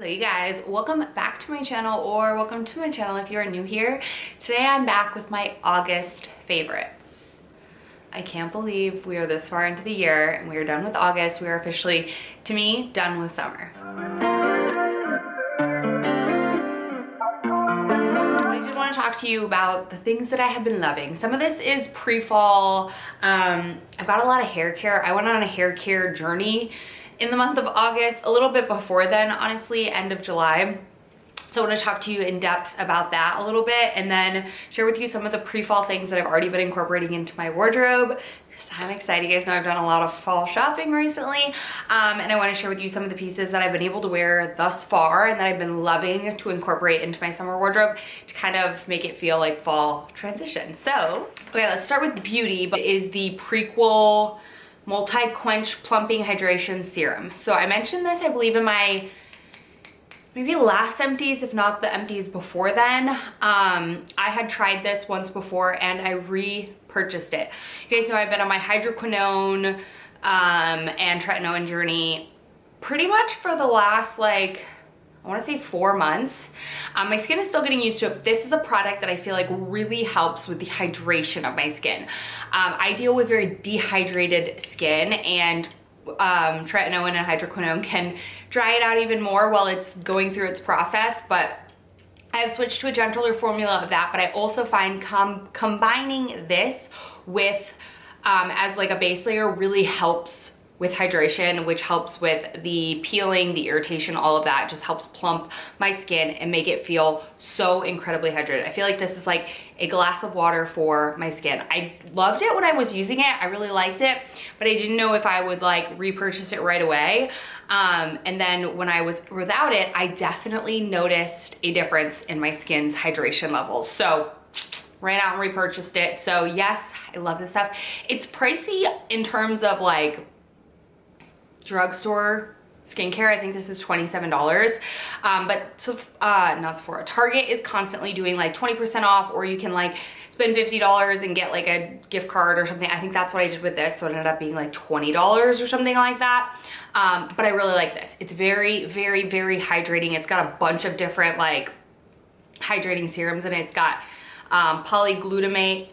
Hello you guys, welcome back to my channel, or welcome to my channel if you're new here. Today I'm back with my August favorites. I can't believe we are this far into the year and we are done with August. We are officially, to me, done with summer. I did want to talk to you about the things that I have been loving. Some of this is pre-fall. I've got a lot of hair care. I went on a hair care journey in the month of August, a little bit before then, honestly, end of July. So I want to talk to you in depth about that a little bit and then share with you some of the pre-fall things that I've already been incorporating into my wardrobe. I'm excited. You guys know I've done a lot of fall shopping recently, and I want to share with you some of the pieces that I've been able to wear thus far and that I've been loving to incorporate into my summer wardrobe to kind of make it feel like fall transition. So, okay, let's start with beauty, but it is the Prequel Multi-Quench Plumping Hydration Serum. So I mentioned this, I believe, in my maybe last empties, if not the empties before then. I had tried this once before and I repurchased it. You guys know I've been on my hydroquinone and tretinoin journey pretty much for the last, like, I want to say 4 months. My skin is still getting used to it. This is a product that I feel like really helps with the hydration of my skin. I deal with very dehydrated skin, and tretinoin and hydroquinone can dry it out even more while it's going through its process, but I've switched to a gentler formula of that. But I also find combining this with as like a base layer really helps with hydration, which helps with the peeling, the irritation, all of that. It just helps plump my skin and make it feel so incredibly hydrated. I feel like this is like a glass of water for my skin. I loved it when I was using it. I really liked it, but I didn't know if I would like repurchase it right away. And then when I was without it, I definitely noticed a difference in my skin's hydration levels. So ran out and repurchased it. So yes, I love this stuff. It's pricey in terms of like drugstore skincare. I think this is $27. But so, not Sephora, Target is constantly doing like 20% off, or you can like spend $50 and get like a gift card or something. I think that's what I did with this. So it ended up being like $20 or something like that. But I really like this. It's very, very, very hydrating. It's got a bunch of different like hydrating serums in it. It's got polyglutamic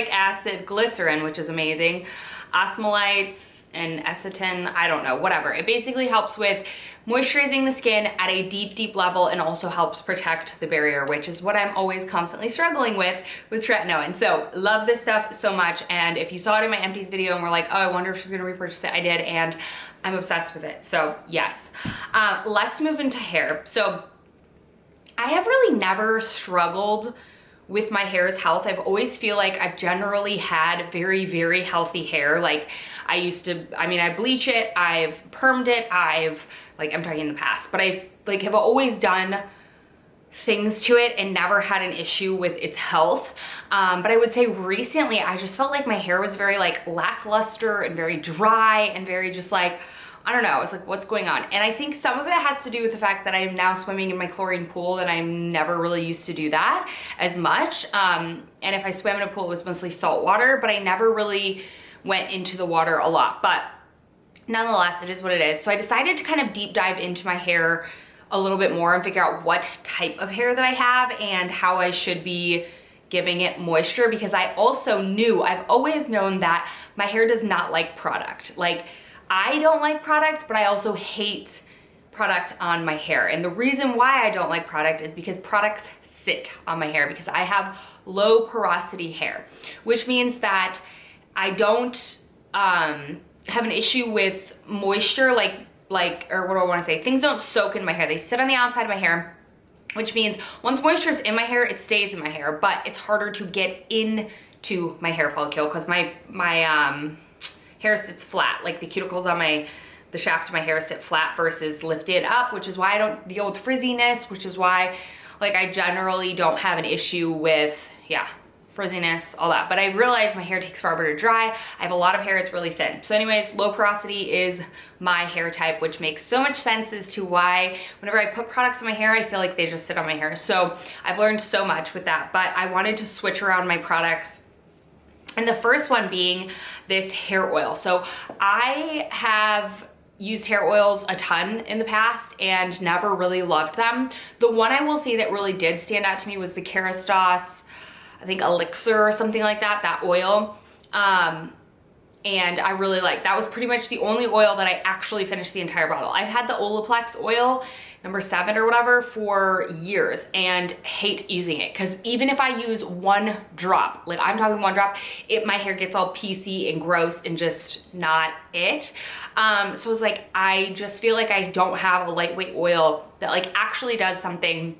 acid, glycerin, which is amazing, osmolytes and acetin, I don't know, whatever. It basically helps with moisturizing the skin at a deep, deep level, and also helps protect the barrier, which is what I'm always constantly struggling with tretinoin. So love this stuff so much. And if you saw it in my empties video and were like, oh, I wonder if she's gonna repurchase it, I did, and I'm obsessed with it. So yes, let's move into hair. So I have really never struggled with my hair's health. I've always feel like I've generally had very, very healthy hair. Like I bleach it, I've permed it, I'm talking in the past, but I like have always done things to it and never had an issue with its health. But I would say recently I just felt like my hair was very like lackluster and very dry and very just like, I don't know, I was like, what's going on? And I think some of it has to do with the fact that I am now swimming in my chlorine pool, and I never really used to do that as much. And if I swam in a pool, it was mostly salt water, but I never really went into the water a lot. But nonetheless, it is what it is. So I decided to kind of deep dive into my hair a little bit more and figure out what type of hair that I have and how I should be giving it moisture, because I also knew, I've always known that my hair does not like product. Like, I don't like product, but I also hate product on my hair. And the reason why I don't like product is because products sit on my hair, because I have low porosity hair, which means that I don't have an issue with moisture, or what do I want to say? Things don't soak in my hair. They sit on the outside of my hair, which means once moisture is in my hair, it stays in my hair, but it's harder to get into my hair follicle because my hair sits flat. Like the cuticles on the shaft of my hair sit flat versus lifted up, which is why I don't deal with frizziness, which is why like I generally don't have an issue with, yeah, frizziness, all that. But I realized my hair takes forever to dry. I have a lot of hair, it's really thin. So anyways, low porosity is my hair type, which makes so much sense as to why whenever I put products in my hair, I feel like they just sit on my hair. So I've learned so much with that, but I wanted to switch around my products. And the first one being this hair oil. So I have used hair oils a ton in the past and never really loved them. The one I will say that really did stand out to me was the Kerastase, I think Elixir or something like that, that oil. And I really liked, that was pretty much the only oil that I actually finished the entire bottle. I've had the Olaplex oil, number 7 or whatever, for years and hate using it, because even if I use 1 drop, like I'm talking 1 drop, my hair gets all piecey and gross and just not it. So it's like, I just feel like I don't have a lightweight oil that like actually does something.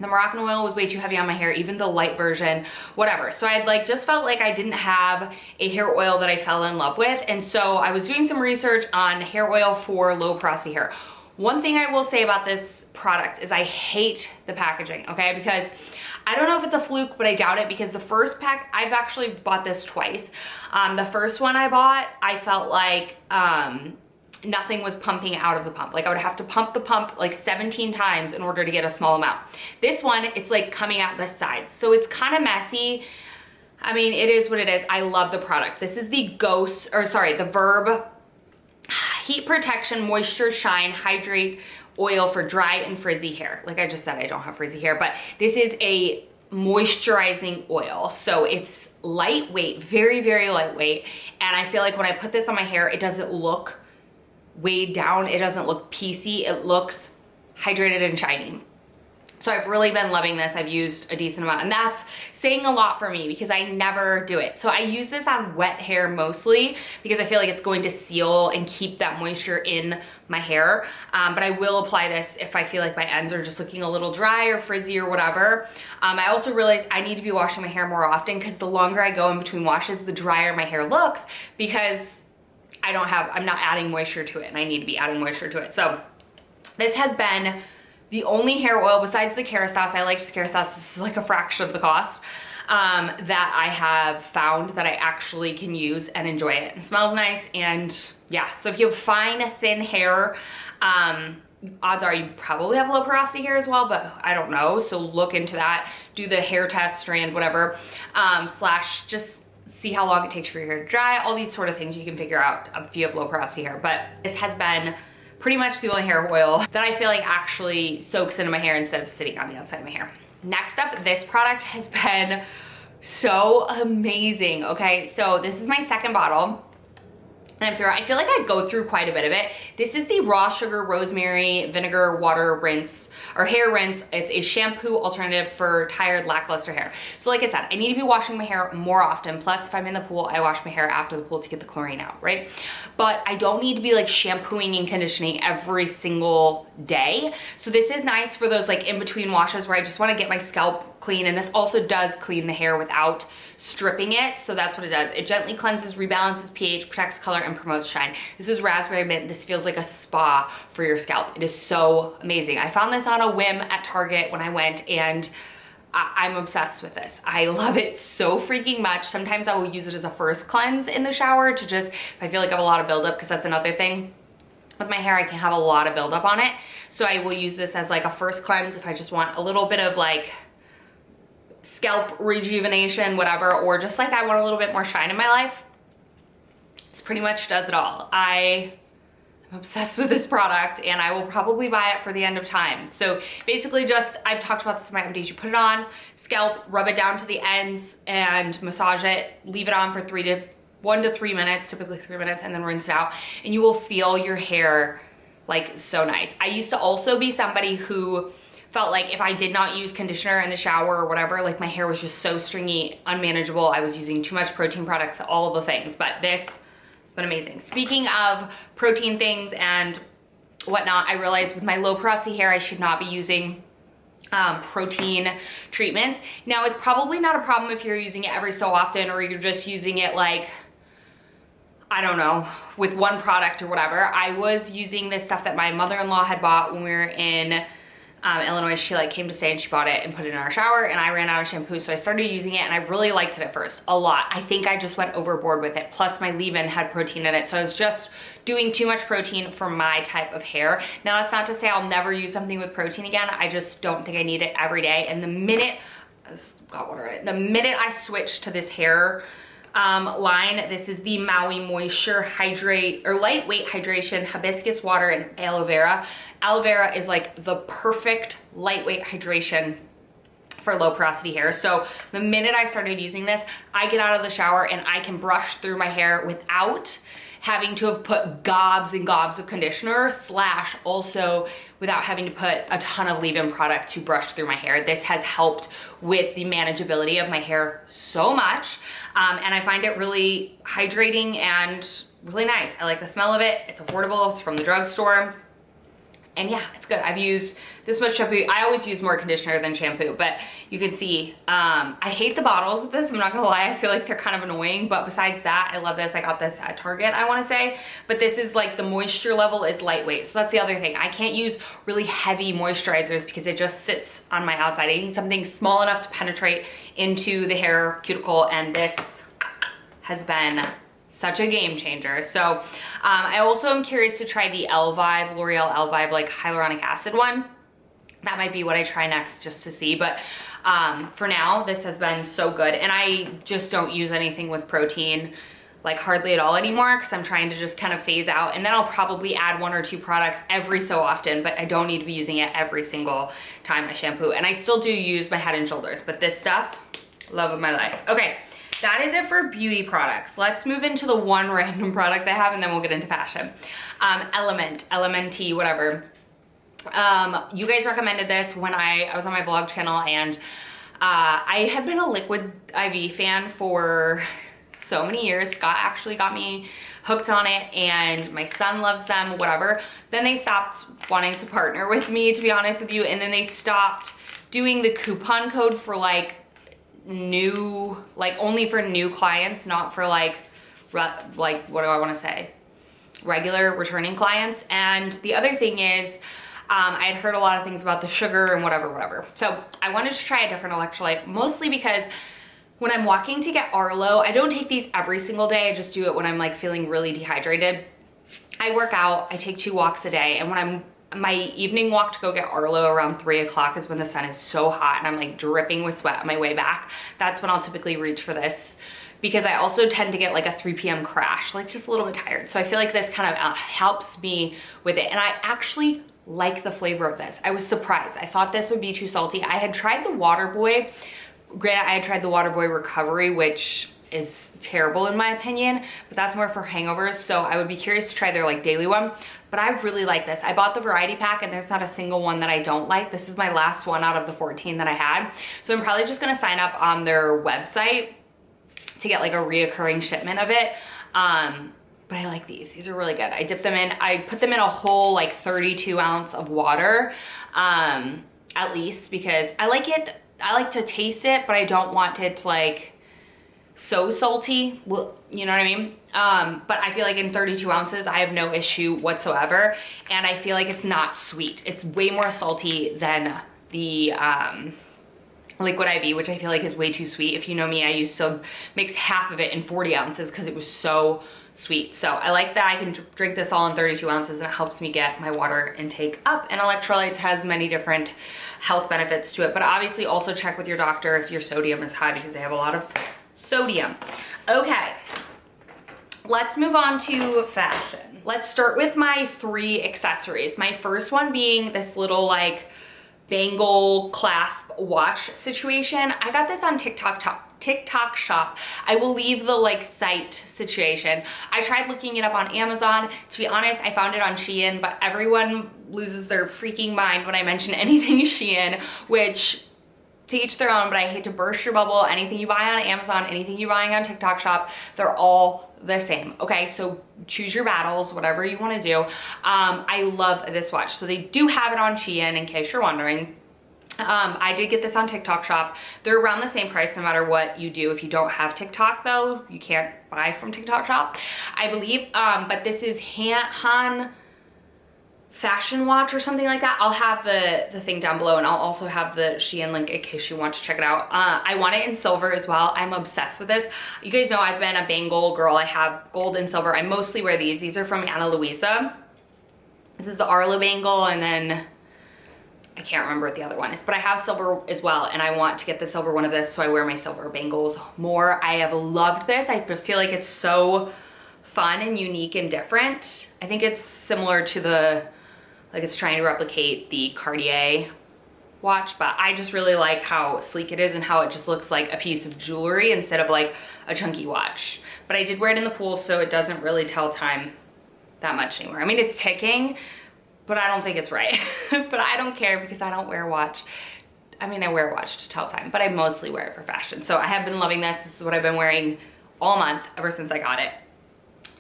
The Moroccan oil was way too heavy on my hair, even the light version, whatever. So I'd like just felt like I didn't have a hair oil that I fell in love with. And so I was doing some research on hair oil for low porosity hair. One thing I will say about this product is I hate the packaging, okay? Because I don't know if it's a fluke, but I doubt it, because the first pack, I've actually bought this twice. The first one I bought, I felt like, nothing was pumping out of the pump. Like I would have to pump the pump like 17 times in order to get a small amount. This one, it's like coming out the sides. So it's kind of messy. I mean, it is what it is. I love the product. This is the the Verb Heat Protection Moisture Shine Hydrate Oil for dry and frizzy hair. Like I just said, I don't have frizzy hair, but this is a moisturizing oil. So it's lightweight, very, very lightweight. And I feel like when I put this on my hair, it doesn't look weighed down. It doesn't look piecey. It looks hydrated and shiny. So I've really been loving this. I've used a decent amount, and that's saying a lot for me because I never do it. So I use this on wet hair mostly because I feel like it's going to seal and keep that moisture in my hair. But I will apply this if I feel like my ends are just looking a little dry or frizzy or whatever. I also realized I need to be washing my hair more often because the longer I go in between washes, the drier my hair looks, because I'm not adding moisture to it, and I need to be adding moisture to it. So this has been the only hair oil besides the Kerastase. I liked the Kerastase. This is like a fraction of the cost that I have found that I actually can use and enjoy it. It smells nice, and yeah. So if you have fine, thin hair, odds are you probably have low porosity hair as well, but I don't know. So look into that. Do the hair test, strand, whatever, / just see how long it takes for your hair to dry. All these sort of things you can figure out if you have low porosity hair. But this has been pretty much the only hair oil that I feel like actually soaks into my hair instead of sitting on the outside of my hair. Next up, this product has been so amazing. Okay, so this is my second bottle. And I feel like I go through quite a bit of it. This is the raw sugar rosemary vinegar water rinse, or hair rinse. It's a shampoo alternative for tired, lackluster hair. So like I said, I need to be washing my hair more often. Plus, if I'm in the pool, I wash my hair after the pool to get the chlorine out, right? But I don't need to be like shampooing and conditioning every single day. So this is nice for those like in-between washes where I just want to get my scalp clean, and this also does clean the hair without stripping it. So that's what it does. It gently cleanses, rebalances pH, protects color, and promotes shine. This is raspberry mint. This feels like a spa for your scalp. It is so amazing. I found this on a whim at Target when I went, and I'm obsessed with this. I love it so freaking much. Sometimes I will use it as a first cleanse in the shower to just, if I feel like I have a lot of buildup, because that's another thing. With my hair, I can have a lot of buildup on it. So I will use this as like a first cleanse if I just want a little bit of like scalp rejuvenation, whatever, or just like I want a little bit more shine in my life. This pretty much does it all. I am obsessed with this product, and I will probably buy it for the end of time. So basically just, I've talked about this in my updates. You put it on scalp, rub it down to the ends and massage it, leave it on for 1 to 3 minutes, typically 3 minutes, and then rinse it out, and you will feel your hair like so nice. I used to also be somebody who felt like if I did not use conditioner in the shower or whatever, like my hair was just so stringy, unmanageable. I was using too much protein products, all the things, but this has been amazing. Speaking of protein things and whatnot, I realized with my low porosity hair, I should not be using protein treatments. Now, it's probably not a problem if you're using it every so often, or you're just using it like, I don't know, with one product or whatever. I was using this stuff that my mother-in-law had bought when we were in Illinois. She like came to stay and she bought it and put it in our shower, and I ran out of shampoo, so I started using it, and I really liked it at first, a lot. I think I just went overboard with it. Plus my leave-in had protein in it, so I was just doing too much protein for my type of hair. Now that's not to say I'll never use something with protein again. I just don't think I need it every day. And the minute I switched to this hair line. This is the Maui Moisture Hydrate or Lightweight Hydration Hibiscus Water and Aloe Vera. Aloe Vera is like the perfect lightweight hydration for low porosity hair. So the minute I started using this, I get out of the shower and I can brush through my hair without having to have put gobs and gobs of conditioner, slash also without having to put a ton of leave-in product to brush through my hair. This has helped with the manageability of my hair so much. And I find it really hydrating and really nice. I like the smell of it. It's affordable. It's from the drugstore. And yeah, it's good. I've used this much shampoo. I always use more conditioner than shampoo, but you can see, I hate the bottles of this. I'm not gonna lie, I feel like they're kind of annoying, but besides that, I love this. I got this at Target, I wanna say, but this is like the moisture level is lightweight. So that's the other thing. I can't use really heavy moisturizers because it just sits on my outside. I need something small enough to penetrate into the hair cuticle, and this has been such a game changer. So I also am curious to try the Elvive, L'Oreal Elvive, like hyaluronic acid one. That might be what I try next just to see. But for now, this has been so good. And I just don't use anything with protein like hardly at all anymore because I'm trying to just kind of phase out. And then I'll probably add 1 or 2 products every so often, but I don't need to be using it every single time I shampoo. And I still do use my Head and Shoulders, but this stuff, love of my life. Okay. That is it for beauty products. Let's move into the one random product I have and then we'll get into fashion. LMNT, whatever. You guys recommended this when I was on my vlog channel, and I had been a Liquid IV fan for so many years. Scott actually got me hooked on it and my son loves them, whatever. Then they stopped wanting to partner with me, to be honest with you, and then they stopped doing the coupon code for like new, like only for new clients, not for like what do I want to say, regular returning clients. And the other thing is I had heard a lot of things about the sugar and whatever. So I wanted to try a different electrolyte, mostly because when I'm walking to get Arlo, I don't take these every single day. I just do it when I'm like feeling really dehydrated. I work out, I take 2 walks a day, and when my evening walk to go get Arlo around 3 o'clock is when the sun is so hot and I'm like dripping with sweat on my way back. That's when I'll typically reach for this, because I also tend to get like a 3 p.m. crash, like just a little bit tired. So I feel like this kind of helps me with it. And I actually like the flavor of this. I was surprised. I thought this would be too salty. I had tried the Waterboy. Granted, I had tried the Waterboy Recovery, which is terrible in my opinion, but that's more for hangovers. So I would be curious to try their like daily one. But I really like this. I bought the variety pack and there's not a single one that I don't like. This is my last one out of the 14 that I had. So I'm probably just gonna sign up on their website to get like a reoccurring shipment of it. But I like these. These are really good. I dip them in, I put them in a whole like 32 ounce of water, at least, because I like it. I like to taste it, but I don't want it to like so salty, well, you know what I mean? But I feel like in 32 ounces, I have no issue whatsoever. And I feel like it's not sweet. It's way more salty than the Liquid IV, which I feel like is way too sweet. If you know me, I used to mix half of it in 40 ounces because it was so sweet. So I like that I can drink this all in 32 ounces and it helps me get my water intake up. And Electrolytes has many different health benefits to it, but obviously also check with your doctor if your sodium is high because they have a lot of sodium. Okay, let's move on to fashion. Let's start with my 3 accessories. My first one being this little like bangle clasp watch situation. I got this on TikTok shop. I will leave the like site situation. I tried looking it up on Amazon. To be honest, I found it on Shein, but everyone loses their freaking mind when I mention anything Shein, which to each their own, but I hate to burst your bubble. Anything you buy on Amazon, anything you're buying on TikTok shop, they're all the same. Okay, so choose your battles, whatever you want to do. I love this watch. So they do have it on Shein, in case you're wondering. I did get this on TikTok shop. They're around the same price no matter what you do. If you don't have TikTok though, you can't buy from TikTok shop, I believe. But this is Han Fashion Watch or something like that. I'll have the thing down below, and I'll also have the Shein link in case you want to check it out. I want it in silver as well. I'm obsessed with this. You guys know I've been a bangle girl. I have gold and silver. I mostly wear these. These are from Ana Luisa. This is the Arlo bangle, and then I can't remember what the other one is, but I have silver as well, and I want to get the silver one of this so I wear my silver bangles more. I have loved this. I just feel like it's so fun and unique and different. I think it's similar to the, like it's trying to replicate the Cartier watch, but I just really like how sleek it is and how it just looks like a piece of jewelry instead of like a chunky watch. But I did wear it in the pool, so it doesn't really tell time that much anymore. I mean, it's ticking, but I don't think it's right. But I don't care because I don't wear a watch. I mean, I wear a watch to tell time, but I mostly wear it for fashion. So I have been loving this. This is what I've been wearing all month ever since I got it.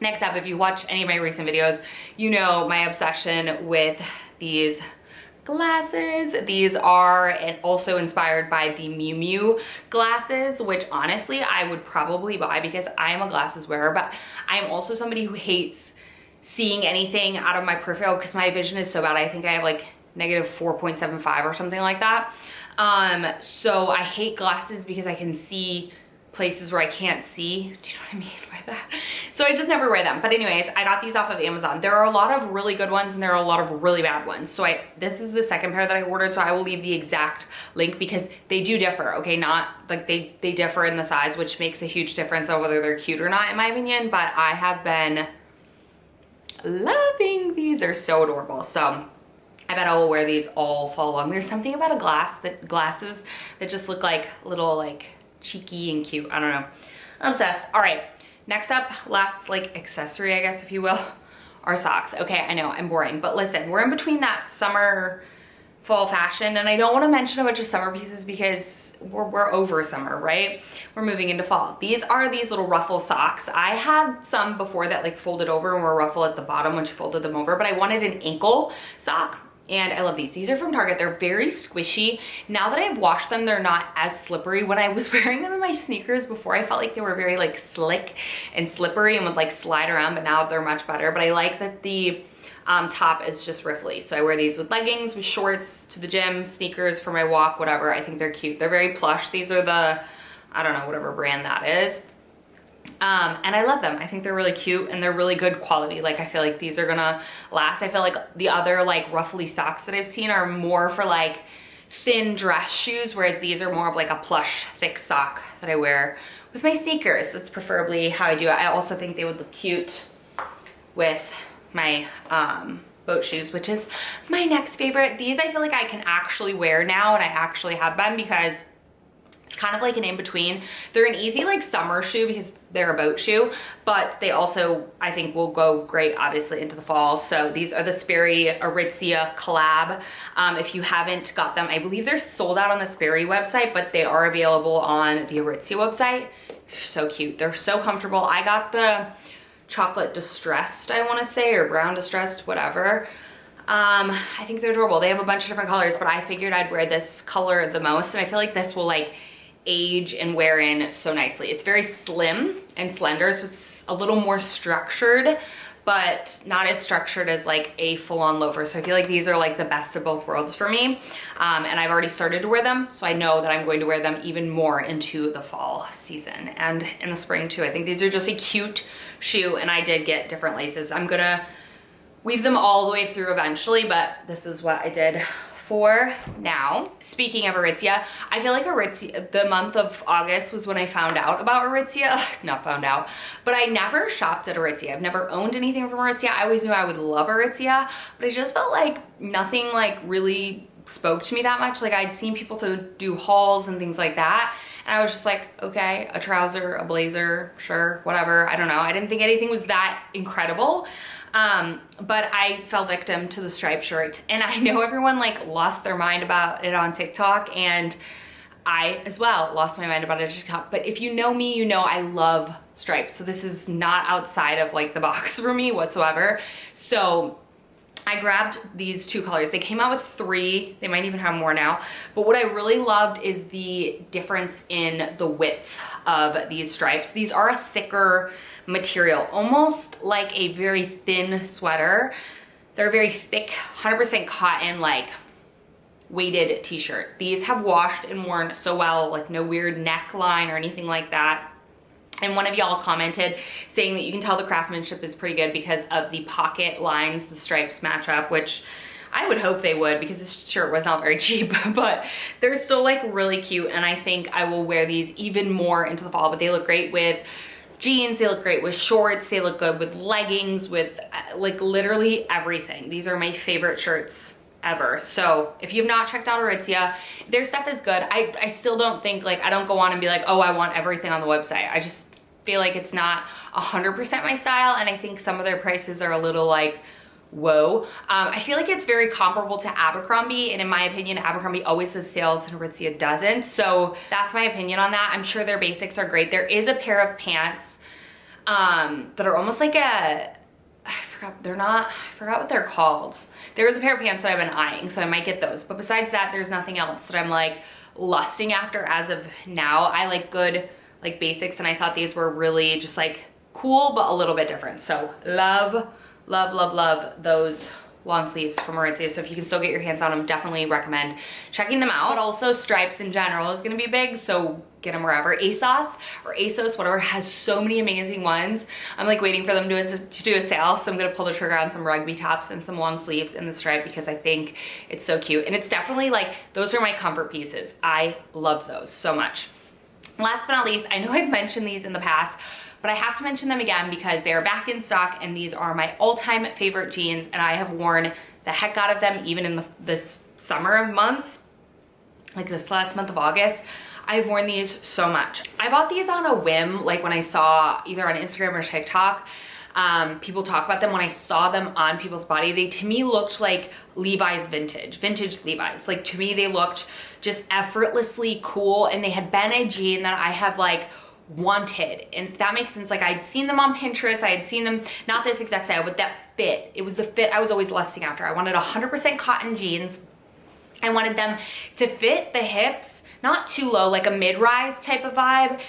Next up, if you watch any of my recent videos, you know my obsession with these glasses. These are also inspired by the Miu Miu glasses, which honestly I would probably buy because I am a glasses wearer, but I am also somebody who hates seeing anything out of my peripheral because my vision is so bad. I think I have like negative 4.75 or something like that. So I hate glasses because I can see places where I can't see. Do you know what I mean by that? So I just never wear them. But anyways, I got these off of Amazon. There are a lot of really good ones and there are a lot of really bad ones. So this is the second pair that I ordered, so I will leave the exact link because they do differ, okay? Not like they differ in the size, which makes a huge difference on whether they're cute or not in my opinion, but I have been loving these. They're so adorable. So I bet I will wear these all fall long. There's something about glasses that just look like little like cheeky and cute. I don't know. I'm obsessed. All right, next up, last like accessory, I guess, if you will, are socks. Okay, I know I'm boring, but listen, we're in between that summer fall fashion, and I don't want to mention a bunch of summer pieces because we're over summer, right? We're moving into fall. These are these little ruffle socks. I had some before that like folded over and were ruffle at the bottom when you folded them over, but I wanted an ankle sock. And I love these. These are from Target. They're very squishy. Now that I've washed them, they're not as slippery. When I was wearing them in my sneakers before, I felt like they were very like slick and slippery and would like slide around, but now they're much better. But I like that the top is just riffly. So I wear these with leggings, with shorts to the gym, sneakers for my walk, whatever. I think they're cute. They're very plush. These are the, I don't know, whatever brand that is. And I love them. I think they're really cute and they're really good quality. Like I feel like these are gonna last. I feel like the other like ruffly socks that I've seen are more for like thin dress shoes, whereas these are more of like a plush, thick sock that I wear with my sneakers. That's preferably how I do it. I also think they would look cute with my boat shoes, which is my next favorite. These I feel like I can actually wear now, and I actually have been because it's kind of like an in-between. They're an easy like summer shoe because they're a boat shoe, but they also, I think, will go great obviously into the fall. So these are the Sperry Aritzia collab. If you haven't got them, I believe they're sold out on the Sperry website, but they are available on the Aritzia website. They're so cute. They're so comfortable. I got the chocolate distressed, I want to say, or brown distressed, whatever. I think they're adorable. They have a bunch of different colors, but I figured I'd wear this color the most, and I feel like this will like age and wear in so nicely. It's very slim and slender, so it's a little more structured, but not as structured as like a full-on loafer. So I feel like these are like the best of both worlds for me. And I've already started to wear them, so I know that I'm going to wear them even more into the fall season and in the spring too. I think these are just a cute shoe, and I did get different laces. I'm gonna weave them all the way through eventually, but this is what I did for now. Speaking of Aritzia, I feel like Aritzia, the month of August was when I found out about Aritzia. Not found out, but I never shopped at Aritzia. I've never owned anything from Aritzia. I always knew I would love Aritzia, but I just felt like nothing like really spoke to me that much. Like I'd seen people to do hauls and things like that, and I was just like, okay, a trouser, a blazer, sure, whatever. I don't know. I didn't think anything was that incredible. But I fell victim to the striped shirt, and I know everyone like lost their mind about it on TikTok, and I as well lost my mind about it on TikTok. But if you know me, you know I love stripes. So this is not outside of like the box for me whatsoever. So I grabbed these two colors. They came out with 3. They might even have more now. But what I really loved is the difference in the width of these stripes. These are a thicker material, almost like a very thin sweater. They're very thick, 100% cotton, like weighted t-shirt. These have washed and worn so well, like no weird neckline or anything like that. And one of y'all commented saying that you can tell the craftsmanship is pretty good because of the pocket lines. The stripes match up, which I would hope they would because this shirt was not very cheap, but they're still like really cute. And I think I will wear these even more into the fall, but they look great with jeans, they look great with shorts, they look good with leggings, with like literally everything. These are my favorite shirts ever. So if you've not checked out Aritzia, their stuff is good. I still don't think like, I don't go on and be like, oh, I want everything on the website. I just feel like it's not 100% my style. And I think some of their prices are a little like, whoa. I feel like it's very comparable to Abercrombie, and in my opinion, Abercrombie always has sales and Aritzia doesn't. So that's my opinion on that. I'm sure their basics are great. There is a pair of pants that are almost like I forgot what they're called. There is a pair of pants that I've been eyeing, so I might get those. But besides that, there's nothing else that I'm like lusting after as of now. I like good like basics, and I thought these were really just like cool, but a little bit different. So love those long sleeves from Aritzia. So if you can still get your hands on them, definitely recommend checking them out. But also stripes in general is gonna be big, so get them wherever. ASOS or ASOS, whatever, has so many amazing ones. I'm like waiting for them to do a sale, so I'm gonna pull the trigger on some rugby tops and some long sleeves in the stripe because I think it's so cute. And it's definitely like, those are my comfort pieces. I love those so much. Last but not least, I know I've mentioned these in the past, but I have to mention them again because they are back in stock, and these are my all-time favorite jeans, and I have worn the heck out of them even in this summer months, like this last month of August. I've worn these so much. I bought these on a whim, like when I saw either on Instagram or TikTok, people talk about them. When I saw them on people's body, they to me looked like Levi's vintage Levi's. Like to me, they looked just effortlessly cool, and they had been a jean that I have like wanted, and if that makes sense. Like I'd seen them on Pinterest, I had seen them, not this exact style, but that fit. It was the fit I was always lusting after. I wanted 100% cotton jeans. I wanted them to fit the hips, not too low, like a mid-rise type of vibe,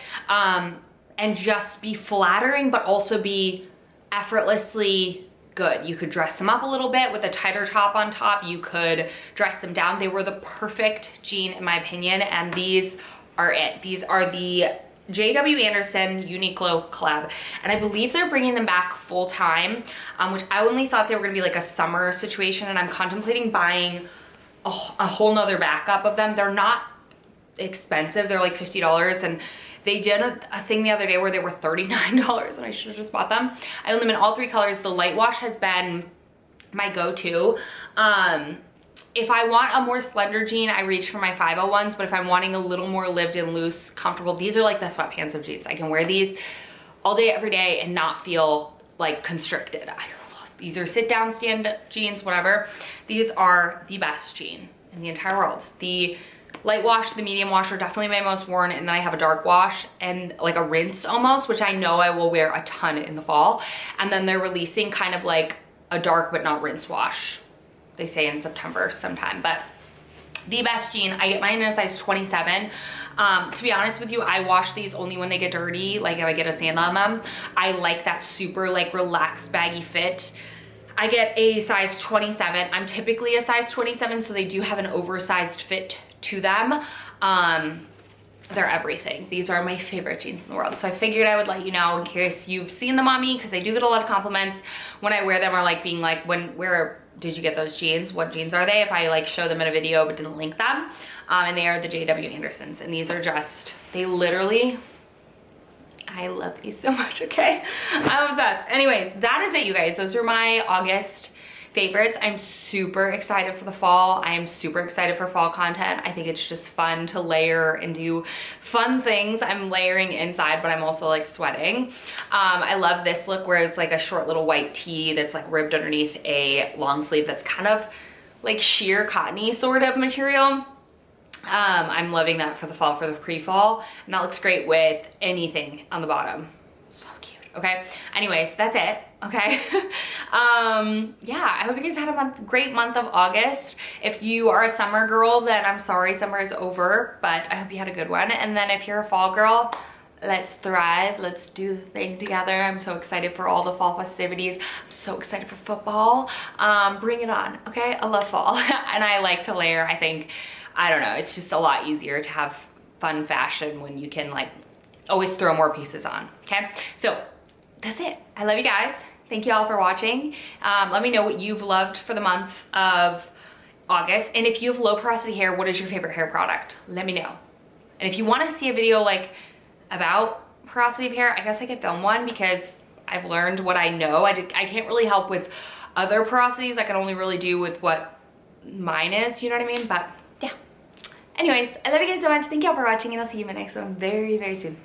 and just be flattering, but also be effortlessly good. You could dress them up a little bit with a tighter top on top. You could dress them down. They were the perfect jean in my opinion, and these are it. These are the J.W. Anderson Uniqlo collab, and I believe they're bringing them back full time, which I only thought they were gonna be like a summer situation, and I'm contemplating buying a whole nother backup of them. They're not expensive, they're like $50, and they did a thing the other day where they were $39, and I should have just bought them. I own them in all 3 colors. The light wash has been my go-to. If I want a more slender jean, I reach for my 501s, but if I'm wanting a little more lived in loose, comfortable, these are like the sweatpants of jeans. I can wear these all day, every day, and not feel like constricted. I love these. Are sit down, stand jeans, whatever. These are the best jean in the entire world. The light wash, the medium wash are definitely my most worn, and then I have a dark wash and like a rinse almost, which I know I will wear a ton in the fall. And then they're releasing kind of like a dark but not rinse wash, they say in September sometime. But the best jean, I get mine in a size 27. To be honest with you, I wash these only when they get dirty, like if I get a sand on them. I like that super like relaxed baggy fit. I get a size 27. I'm typically a size 27, so they do have an oversized fit to them. They're everything. These are my favorite jeans in the world. So I figured I would let you know in case you've seen them on me, because I do get a lot of compliments when I wear them, or like being like, where did you get those jeans? What jeans are they? If I like show them in a video but didn't link them. And they are the J.W. Andersons, and these are just, they literally, I love these so much, okay? I'm obsessed. Anyways, that is it, you guys. Those are my August favorites. I'm super excited for the fall. I am super excited for fall content. I think it's just fun to layer and do fun things. I'm layering inside, but I'm also like sweating. I love this look where it's like a short little white tee that's like ribbed underneath a long sleeve that's kind of like sheer cottony sort of material. I'm loving that for the fall, for the pre-fall, and that looks great with anything on the bottom. So cute. Okay, anyways, that's it. Okay. Yeah, I hope you guys had a great month of August. If you are a summer girl, then I'm sorry, summer is over, but I hope you had a good one. And then if you're a fall girl, let's thrive. Let's do the thing together. I'm so excited for all the fall festivities. I'm so excited for football. Bring it on. Okay, I love fall. And I like to layer. I think, I don't know, it's just a lot easier to have fun fashion when you can like always throw more pieces on. Okay, so that's it. I love you guys. Thank you all for watching. Let me know what you've loved for the month of August. And if you have low porosity hair, what is your favorite hair product? Let me know. And if you want to see a video like about porosity of hair, I guess I could film one because I've learned what I know. I can't really help with other porosities. I can only really do with what mine is, you know what I mean? But yeah. Anyways, I love you guys so much. Thank you all for watching, and I'll see you in my next one very, very soon.